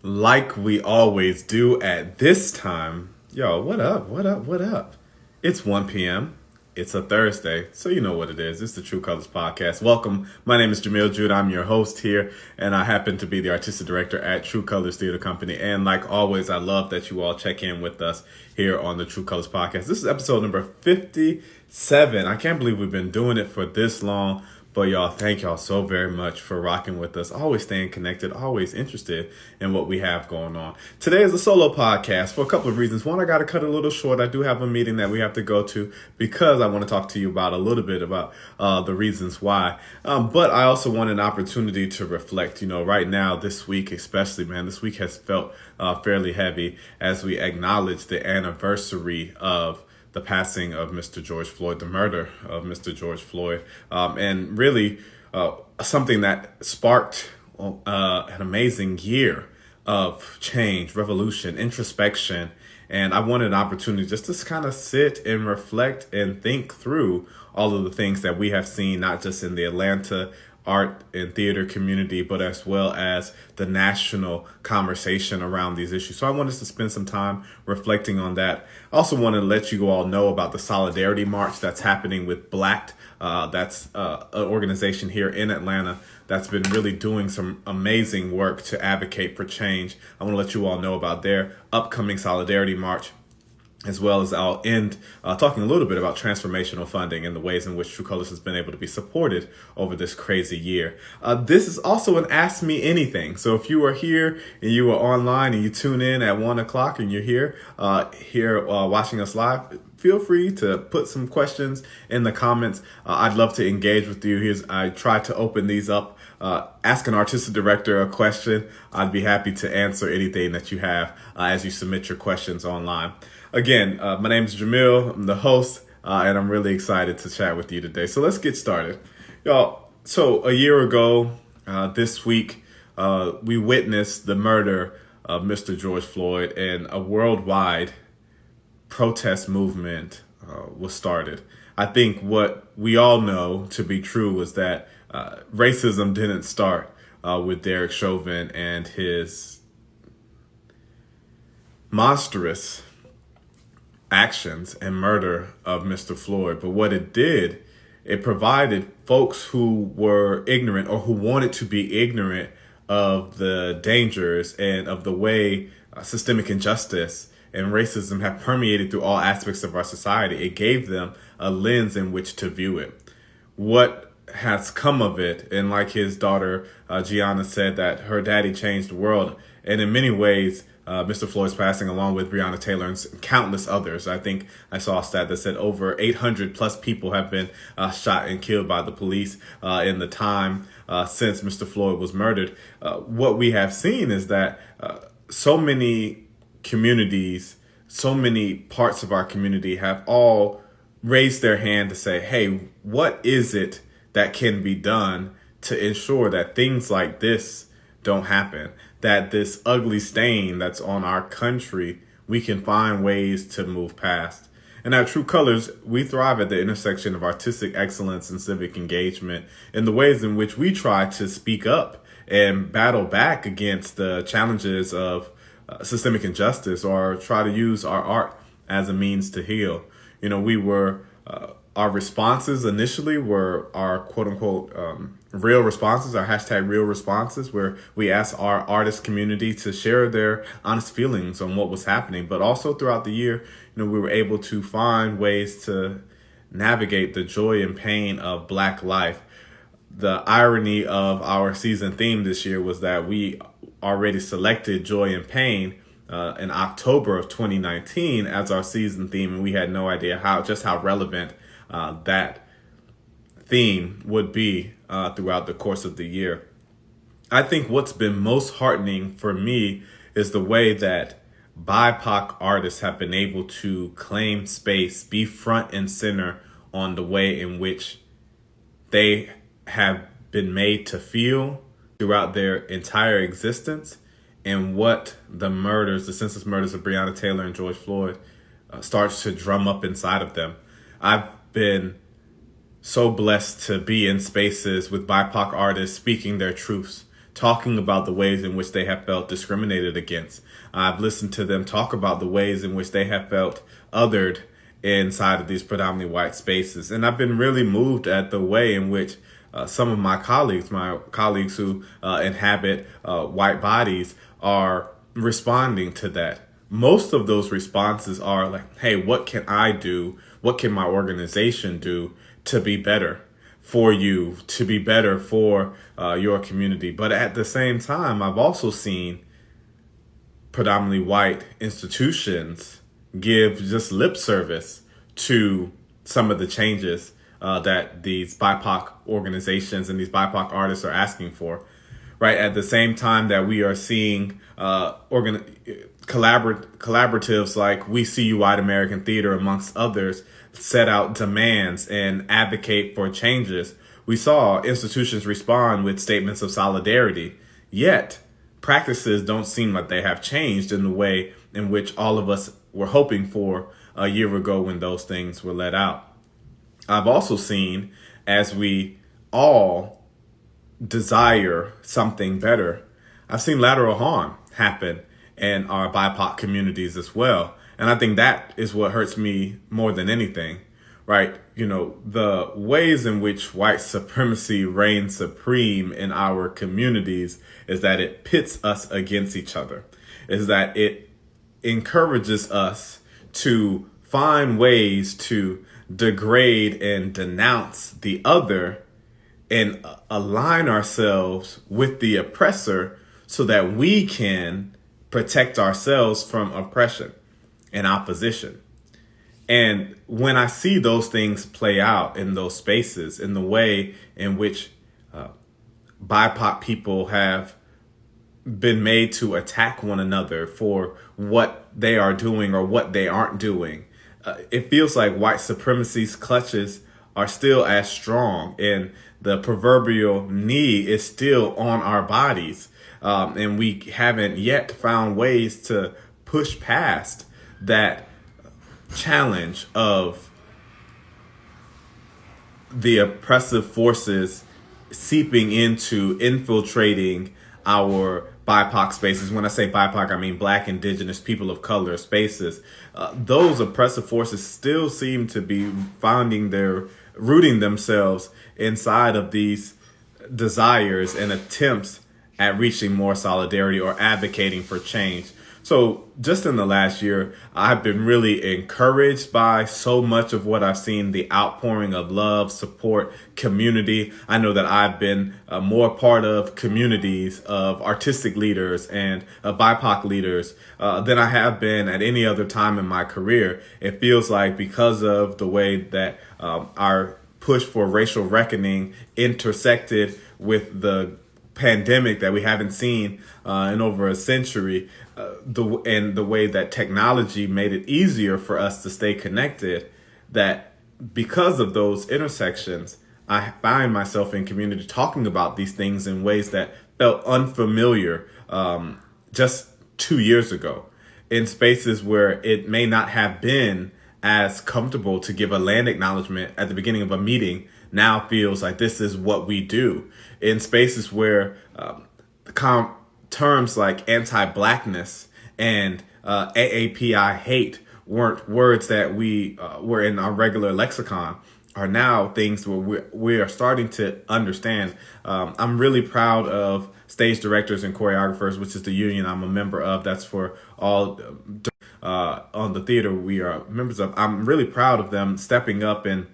Like we always do at this time. Yo, what up? What up? What up? It's 1 p.m. It's a Thursday, so you know what it is. It's the True Colors Podcast. Welcome. My name is Jamil Jude. I'm your host here, and I happen to be the artistic director at True Colors Theater Company. And like always, I love that you all check in with us here on the True Colors Podcast. This is episode number 57. I can't believe we've been doing it for this long. But y'all, thank y'all so very much for rocking with us. Always staying connected, always interested in what we have going on. Today is a solo podcast for a couple of reasons. One, I got to cut it a little short. I do have a meeting that we have to go to because I want to talk to you about a little bit about the reasons why. But I also want an opportunity to reflect. You know, right now, this week especially, man, this week has felt fairly heavy as we acknowledge the anniversary of the passing of Mr. George Floyd, the murder of Mr. George Floyd, and really something that sparked an amazing year of change, revolution, introspection. And I wanted an opportunity just to kind of sit and reflect and think through all of the things that we have seen, not just in the Atlanta art and theater community, but as well as the national conversation around these issues. So I wanted to spend some time reflecting on that. I also want to let you all know about the Solidarity March that's happening with Black. That's an organization here in Atlanta that's been really doing some amazing work to advocate for change. I want to let you all know about their upcoming Solidarity March, as well as I'll end talking a little bit about transformational funding and the ways in which True Colors has been able to be supported over this crazy year. This is also an Ask Me Anything. So if you are here and you are online and you tune in at 1 o'clock and you're here watching us live, feel free to put some questions in the comments. I'd love to engage with you. I try to open these up. Ask an artistic director a question. I'd be happy to answer anything that you have as you submit your questions online. Again, my name is Jamil. I'm the host, and I'm really excited to chat with you today. So let's get started. Y'all, so a year ago, this week, we witnessed the murder of Mr. George Floyd, and a worldwide protest movement was started. I think what we all know to be true was that racism didn't start with Derek Chauvin and his monstrous actions and murder of Mr. Floyd. But what it did, it provided folks who were ignorant or who wanted to be ignorant of the dangers and of the way systemic injustice and racism have permeated through all aspects of our society. It gave them a lens in which to view it. What has come of it, and like his daughter Gianna said, that her daddy changed the world, and in many ways Mr. Floyd's passing, along with Breonna Taylor and countless others. I think I saw a stat that said over 800 plus people have been shot and killed by the police in the time since Mr. Floyd was murdered. What we have seen is that so many communities, so many parts of our community have all raised their hand to say, hey, what is it that can be done to ensure that things like this don't happen, that this ugly stain that's on our country, we can find ways to move past. And at True Colors, we thrive at the intersection of artistic excellence and civic engagement in the ways in which we try to speak up and battle back against the challenges of systemic injustice, or try to use our art as a means to heal. You know, our responses initially were our quote unquote real responses, our hashtag real responses, where we asked our artist community to share their honest feelings on what was happening. But also throughout the year, you know, we were able to find ways to navigate the joy and pain of Black life. The irony of our season theme this year was that we already selected joy and pain in October of 2019 as our season theme, and we had no idea how relevant that theme would be throughout the course of the year. I think what's been most heartening for me is the way that BIPOC artists have been able to claim space, be front and center on the way in which they have been made to feel throughout their entire existence, and what the senseless murders of Breonna Taylor and George Floyd starts to drum up inside of them. I've been so blessed to be in spaces with BIPOC artists speaking their truths, talking about the ways in which they have felt discriminated against. I've listened to them talk about the ways in which they have felt othered inside of these predominantly white spaces. And I've been really moved at the way in which some of my colleagues who inhabit white bodies are responding to that. Most of those responses are like, hey, what can I do? What can my organization do to be better for you, to be better for your community? But at the same time, I've also seen predominantly white institutions give just lip service to some of the changes that these BIPOC organizations and these BIPOC artists are asking for. Right at the same time that we are seeing collaboratives like We See You White American Theater, amongst others, set out demands and advocate for changes, we saw institutions respond with statements of solidarity. Yet, practices don't seem like they have changed in the way in which all of us were hoping for a year ago when those things were let out. I've also seen, as we all desire something better, I've seen lateral harm happen in our BIPOC communities as well. And I think that is what hurts me more than anything, right? You know, the ways in which white supremacy reigns supreme in our communities is that it pits us against each other, is that it encourages us to find ways to degrade and denounce the other and align ourselves with the oppressor so that we can protect ourselves from oppression and opposition. And when I see those things play out in those spaces, in the way in which BIPOC people have been made to attack one another for what they are doing or what they aren't doing, it feels like white supremacy's clutches are still as strong, and the proverbial knee is still on our bodies. And we haven't yet found ways to push past that challenge of the oppressive forces seeping into, infiltrating our BIPOC spaces. When I say BIPOC, I mean Black, Indigenous, people of color spaces. Those oppressive forces still seem to be rooting themselves inside of these desires and attempts at reaching more solidarity or advocating for change. So just in the last year, I've been really encouraged by so much of what I've seen, the outpouring of love, support, community. I know that I've been more part of communities of artistic leaders and BIPOC leaders than I have been at any other time in my career. It feels like because of the way that our push for racial reckoning intersected with the pandemic that we haven't seen in over a century, and the way that technology made it easier for us to stay connected, that because of those intersections, I find myself in community talking about these things in ways that felt unfamiliar just 2 years ago, in spaces where it may not have been as comfortable to give a land acknowledgement at the beginning of a meeting. Now feels like this is what we do, in spaces where terms like anti-blackness and AAPI hate weren't words that we were in our regular lexicon, are now things where we are starting to understand. I'm really proud of stage directors and choreographers, which is the union I'm a member of. That's for all on the theater we are members of. I'm really proud of them stepping up and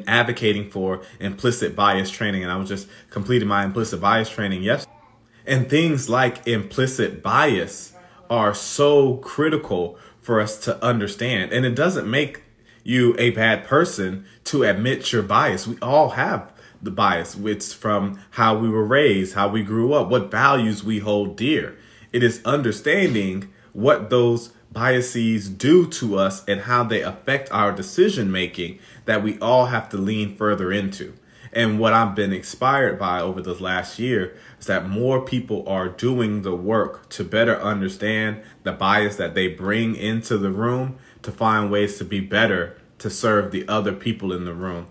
advocating for implicit bias training. And I was just completing my implicit bias training yesterday. And things like implicit bias are so critical for us to understand. And it doesn't make you a bad person to admit your bias. We all have the bias. It's from how we were raised, how we grew up, what values we hold dear. It is understanding what those biases do to us and how they affect our decision making that we all have to lean further into. And what I've been inspired by over the last year is that more people are doing the work to better understand the bias that they bring into the room, to find ways to be better, to serve the other people in the room.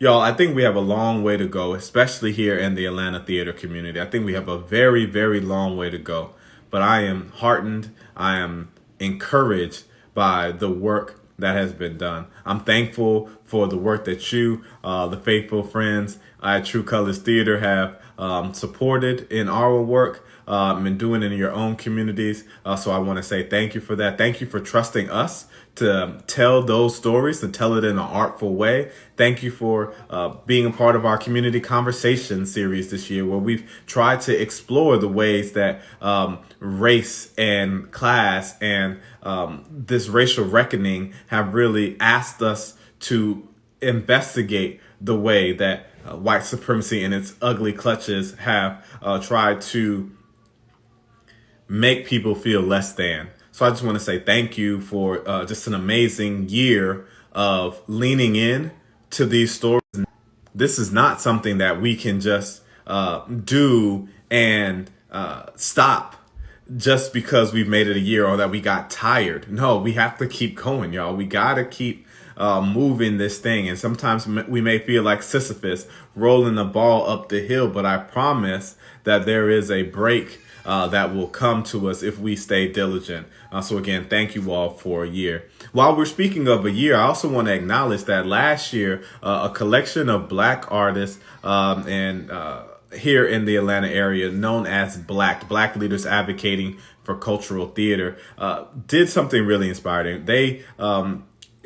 Y'all, I think we have a long way to go, especially here in the Atlanta theater community. I think we have a very, very long way to go. But I am heartened. I am encouraged by the work that has been done. I'm thankful for the work that you, the faithful friends at True Colors Theater, have supported in our work and doing it in your own communities. So I want to say thank you for that. Thank you for trusting us to tell those stories, to tell it in an artful way. Thank you for being a part of our community conversation series this year, where we've tried to explore the ways that race and class and this racial reckoning have really asked us to investigate the way that white supremacy and its ugly clutches have tried to make people feel less than. So I just want to say thank you for just an amazing year of leaning in to these stories. This is not something that we can just do and stop just because we've made it a year or that we got tired. No, we have to keep going, y'all. We got to keep moving this thing. And sometimes we may feel like Sisyphus rolling the ball up the hill, but I promise that there is a break that will come to us if we stay diligent. So again, thank you all for a year. While we're speaking of a year, I also want to acknowledge that last year, a collection of Black artists and here in the Atlanta area known as Black Leaders Advocating for Cultural Theater did something really inspiring. They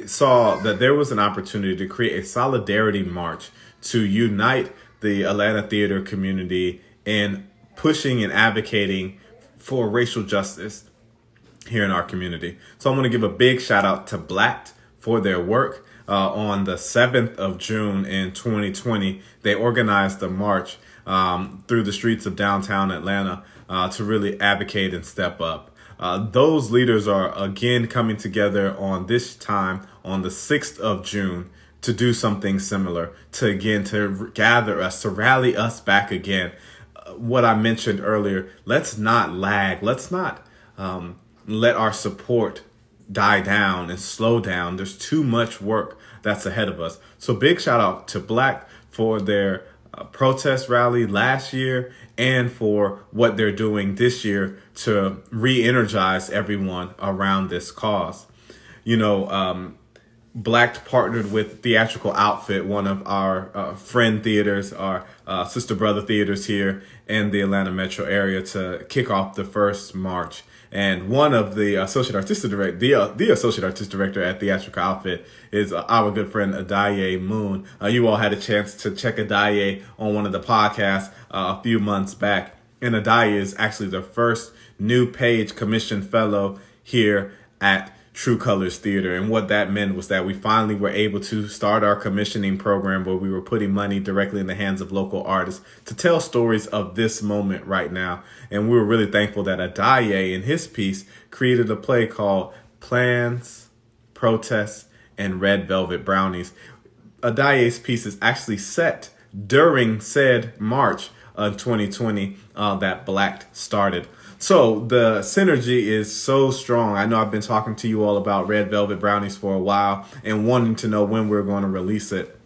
saw that there was an opportunity to create a solidarity march to unite the Atlanta theater community in pushing and advocating for racial justice here in our community. So I'm going to give a big shout out to Black for their work. On the 7th of June in 2020, they organized a march through the streets of downtown Atlanta to really advocate and step up. Those leaders are again coming together on this time on the 6th of June to do something similar, to gather us, to rally us back again. What I mentioned earlier, let's not lag. Let's not let our support die down and slow down. There's too much work that's ahead of us. So big shout out to Black for their protest rally last year and for what they're doing this year to re-energize everyone around this cause. You know, Black partnered with Theatrical Outfit, one of our friend theaters, our sister brother theaters here in the Atlanta metro area, to kick off the first march. And one of the associate artistic director, the associate artistic director at Theatrical Outfit is our good friend Adaye Moon. You all had a chance to check Adaye on one of the podcasts a few months back. And Adaye is actually the first new page commissioned fellow here at True Colors Theater. And what that meant was that we finally were able to start our commissioning program where we were putting money directly in the hands of local artists to tell stories of this moment right now. And we were really thankful that Adaye in his piece created a play called Plans, Protests, and Red Velvet Brownies. Adaye's piece is actually set during said March of 2020 that Black started. So the synergy is so strong. I know I've been talking to you all about Red Velvet Brownies for a while and wanting to know when we're going to release it.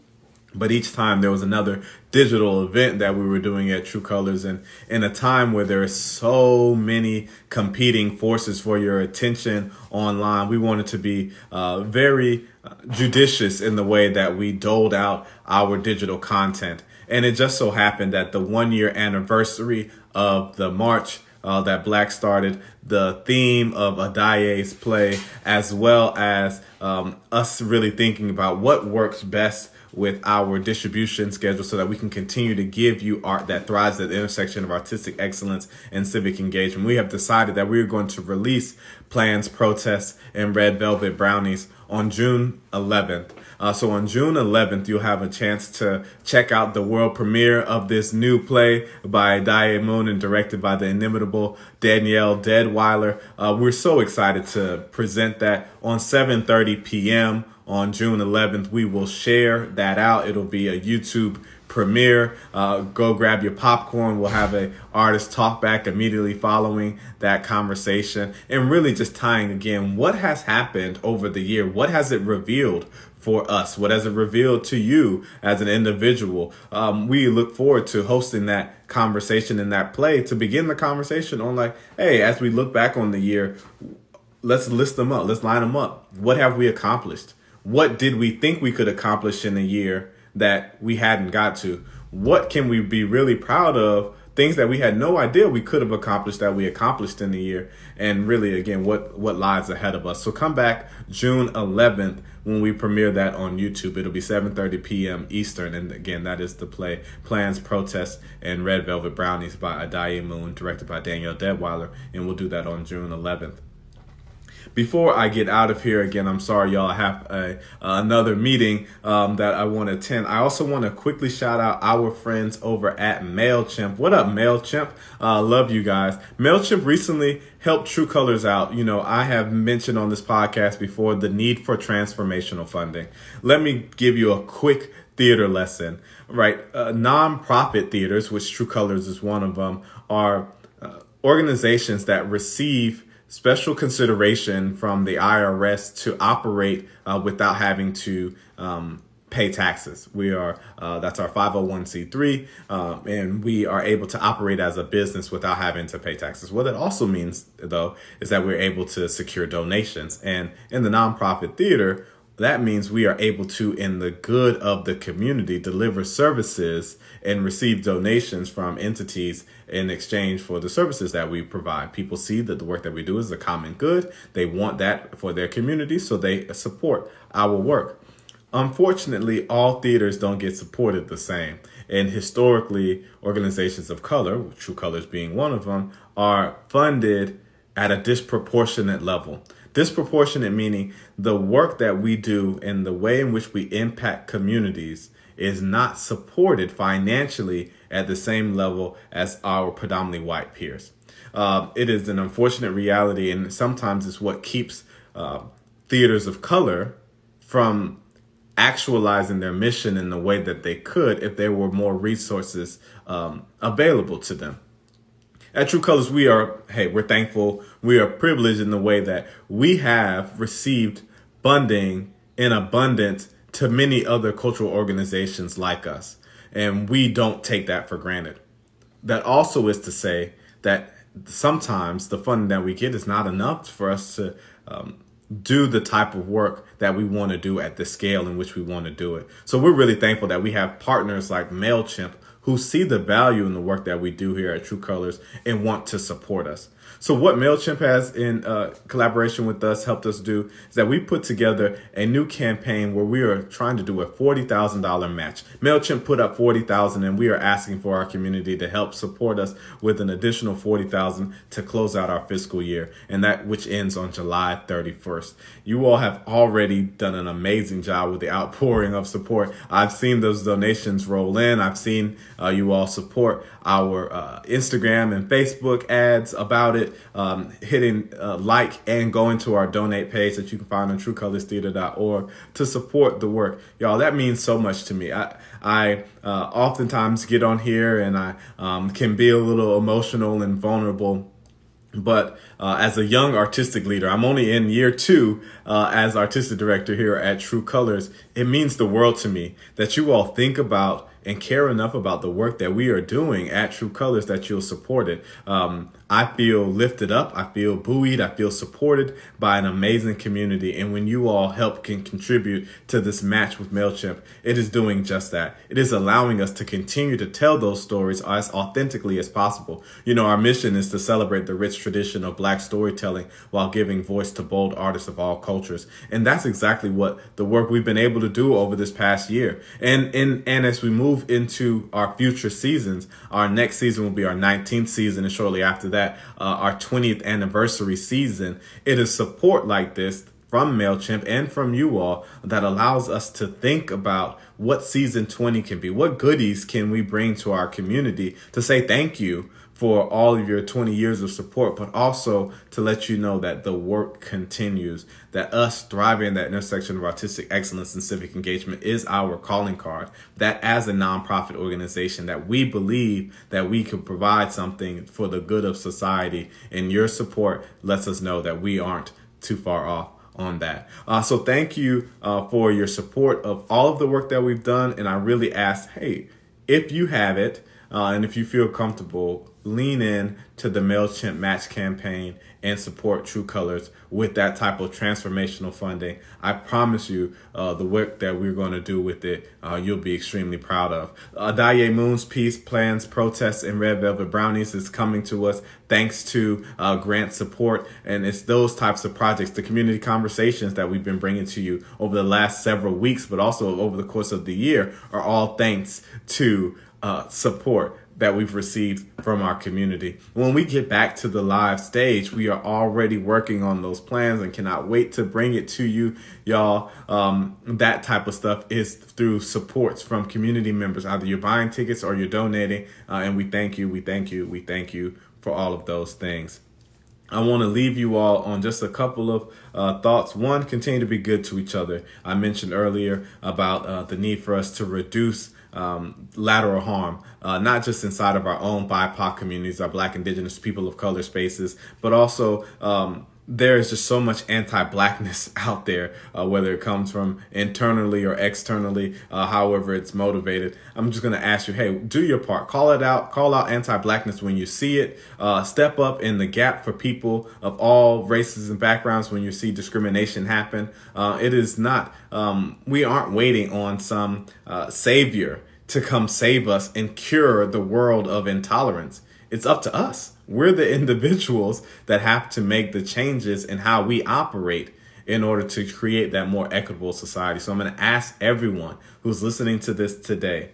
But each time there was another digital event that we were doing at True Colors, and in a time where there are so many competing forces for your attention online, we wanted to be very judicious in the way that we doled out our digital content. And it just so happened that the 1-year anniversary of the march that Black started, the theme of Adaye's play, as well as us really thinking about what works best with our distribution schedule so that we can continue to give you art that thrives at the intersection of artistic excellence and civic engagement. We have decided that we are going to release Plans, Protests, and Red Velvet Brownies on June 11th. So on June 11th, you'll have a chance to check out the world premiere of this new play by Adaye Moon and directed by the inimitable Danielle Deadweiler. We're so excited to present that on 7:30 p.m. on June 11th. We will share that out. It'll be a YouTube premiere. Go grab your popcorn. We'll have a artist talk back immediately following that conversation, and really just tying again what has happened over the year. What has it revealed for us? What has it revealed to you as an individual? We look forward to hosting that conversation in that play to begin the conversation on like, hey, as we look back on the year, let's list them up. Let's line them up. What have we accomplished? What did we think we could accomplish in a year that we hadn't got to? What can we be really proud of? Things that we had no idea we could have accomplished that we accomplished in the year. And really, again, what lies ahead of us. So come back June 11th when we premiere that on YouTube. It'll be 7:30 p.m. Eastern. And again, that is the play Plans, Protests, and Red Velvet Brownies by Adaye Moon, directed by Danielle Deadweiler. And we'll do that on June 11th. Before I get out of here, again, I'm sorry, y'all, I have another meeting that I want to attend. I also want to quickly shout out our friends over at MailChimp. What up, MailChimp? Love you guys. MailChimp recently helped True Colors out. You know, I have mentioned on this podcast before the need for transformational funding. Let me give you a quick theater lesson, right? Nonprofit theaters, which True Colors is one of them, are organizations that receive special consideration from the IRS to operate without having to pay taxes. We are that's our 501c3, and we are able to operate as a business without having to pay taxes. What that also means, though, is that we're able to secure donations. And in the nonprofit theater, that means we are able to, in the good of the community, deliver services and receive donations from entities in exchange for the services that we provide. People see that the work that we do is a common good. They want that for their community, so they support our work. Unfortunately, all theaters don't get supported the same. And historically, organizations of color, True Colors being one of them, are funded at a disproportionate level. Disproportionate meaning the work that we do and the way in which we impact communities is not supported financially at the same level as our predominantly white peers. It is an unfortunate reality, and sometimes it's what keeps theaters of color from actualizing their mission in the way that they could if there were more resources available to them. At True Colors, we're thankful. We are privileged in the way that we have received funding in abundance to many other cultural organizations like us. And we don't take that for granted. That also is to say that sometimes the funding that we get is not enough for us to do the type of work that we want to do at the scale in which we want to do it. So we're really thankful that we have partners like MailChimp who see the value in the work that we do here at True Colors and want to support us. So what MailChimp has in collaboration with us helped us do is that we put together a new campaign where we are trying to do a $40,000 match. MailChimp put up $40,000 and we are asking for our community to help support us with an additional $40,000 to close out our fiscal year, and that which ends on July 31st. You all have already done an amazing job with the outpouring of support. I've seen those donations roll in. I've seen you all support our Instagram and Facebook ads about it, hitting like and going to our donate page that you can find on truecolorstheater.org to support the work. Y'all, that means so much to me. I oftentimes get on here and I can be a little emotional and vulnerable. But as a young artistic leader, I'm only in year 2 as artistic director here at True Colors. It means the world to me that you all think about and care enough about the work that we are doing at True Colors that you'll support it. I feel lifted up. I feel buoyed. I feel supported by an amazing community. And when you all can contribute to this match with MailChimp, it is doing just that. It is allowing us to continue to tell those stories as authentically as possible. You know, our mission is to celebrate the rich tradition of Black storytelling while giving voice to bold artists of all cultures. And that's exactly what the work we've been able to do over this past year. And as we move into our future seasons, our next season will be our 19th season, and shortly after that, our 20th anniversary season. It is support like this from MailChimp and from you all that allows us to think about what season 20 can be. What goodies can we bring to our community to say thank you for all of your 20 years of support, but also to let you know that the work continues, that us thriving in that intersection of artistic excellence and civic engagement is our calling card, that as a nonprofit organization that we believe that we can provide something for the good of society, and your support lets us know that we aren't too far off on that. So thank you for your support of all of the work that we've done. And I really ask, hey, if you have it, and if you feel comfortable, lean in to the MailChimp Match campaign and support True Colors with that type of transformational funding. I promise you the work that we're going to do with it, you'll be extremely proud of. Daye Moon's piece, Plans, Protests, and Red Velvet Brownies is coming to us thanks to grant support. And it's those types of projects, the community conversations that we've been bringing to you over the last several weeks, but also over the course of the year, are all thanks to support that we've received from our community. When we get back to the live stage, we are already working on those plans and cannot wait to bring it to you, y'all. That type of stuff is through supports from community members. Either you're buying tickets or you're donating. And we thank you for all of those things. I want to leave you all on just a couple of thoughts. One, continue to be good to each other. I mentioned earlier about the need for us to reduce lateral harm, not just inside of our own BIPOC communities, our Black, Indigenous, people of color spaces, but also there is just so much anti-Blackness out there, whether it comes from internally or externally, however it's motivated. I'm just going to ask you, hey, do your part. Call it out. Call out anti-Blackness when you see it. Step up in the gap for people of all races and backgrounds when you see discrimination happen. It is not, we aren't waiting on some savior to come save us and cure the world of intolerance. It's up to us. We're the individuals that have to make the changes in how we operate in order to create that more equitable society. So I'm going to ask everyone who's listening to this today,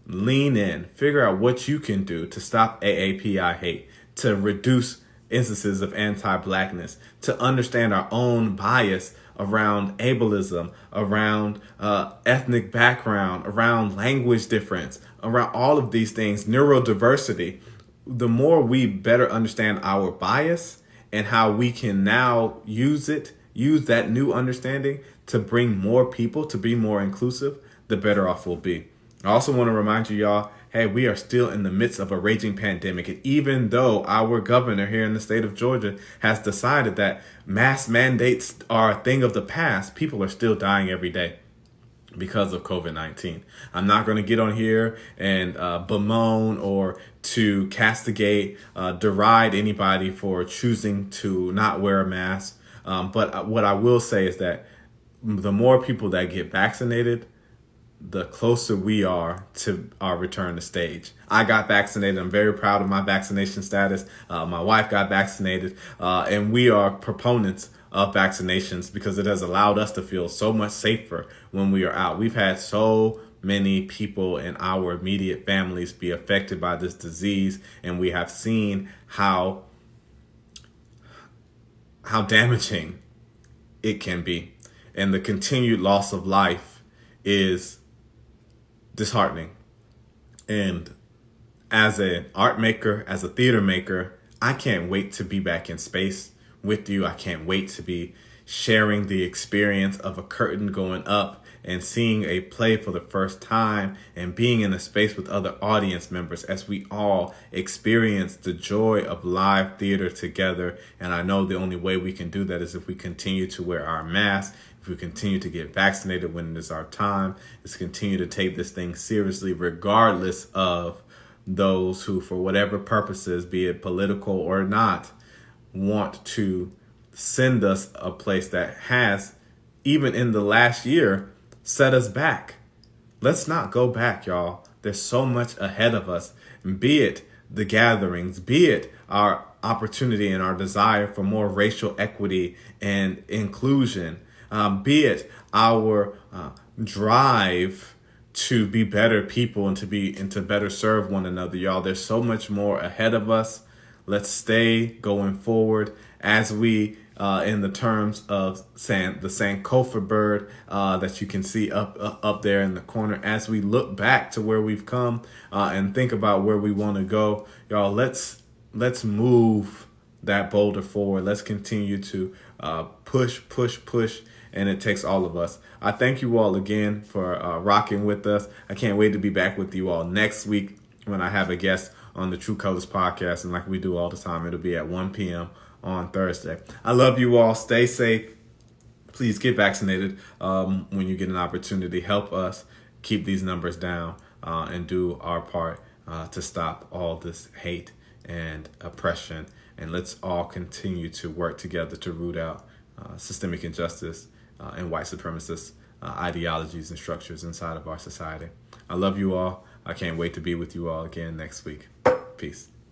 lean in, figure out what you can do to stop AAPI hate, to reduce instances of anti-Blackness, to understand our own bias around ableism, around ethnic background, around language difference, around all of these things, neurodiversity. The more we better understand our bias and how we can now use that new understanding to bring more people, to be more inclusive, the better off we'll be. I also want to remind you, y'all, hey, we are still in the midst of a raging pandemic. And even though our governor here in the state of Georgia has decided that mask mandates are a thing of the past, people are still dying every day because of COVID-19. I'm not going to get on here and bemoan or to castigate, deride anybody for choosing to not wear a mask. But what I will say is that the more people that get vaccinated, the closer we are to our return to stage. I got vaccinated. I'm very proud of my vaccination status. My wife got vaccinated, and we are proponents of vaccinations because it has allowed us to feel so much safer when we are out. We've had so many people in our immediate families be affected by this disease, and we have seen how damaging it can be. And the continued loss of life is disheartening. And as an art maker, as a theater maker, I can't wait to be back in space with you. I can't wait to be sharing the experience of a curtain going up and seeing a play for the first time and being in a space with other audience members as we all experience the joy of live theater together. And I know the only way we can do that is if we continue to wear our masks, if we continue to get vaccinated when it is our time, is continue to take this thing seriously, regardless of those who, for whatever purposes, be it political or not, want to send us a place that has, even in the last year, set us back. Let's not go back, y'all. There's so much ahead of us, be it the gatherings, be it our opportunity and our desire for more racial equity and inclusion, be it our drive to be better people and to better serve one another, y'all. There's so much more ahead of us. Let's stay going forward as we, in the terms of the Sankofa bird that you can see up there in the corner, as we look back to where we've come and think about where we want to go, y'all, let's move that boulder forward. Let's continue to push, and it takes all of us. I thank you all again for rocking with us. I can't wait to be back with you all next week when I have a guest on the True Colors podcast. And like we do all the time, it'll be at 1 p.m. on Thursday. I love you all. Stay safe. Please get vaccinated when you get an opportunity. Help us keep these numbers down and do our part to stop all this hate and oppression. And let's all continue to work together to root out systemic injustice and white supremacist ideologies and structures inside of our society. I love you all. I can't wait to be with you all again next week. Peace.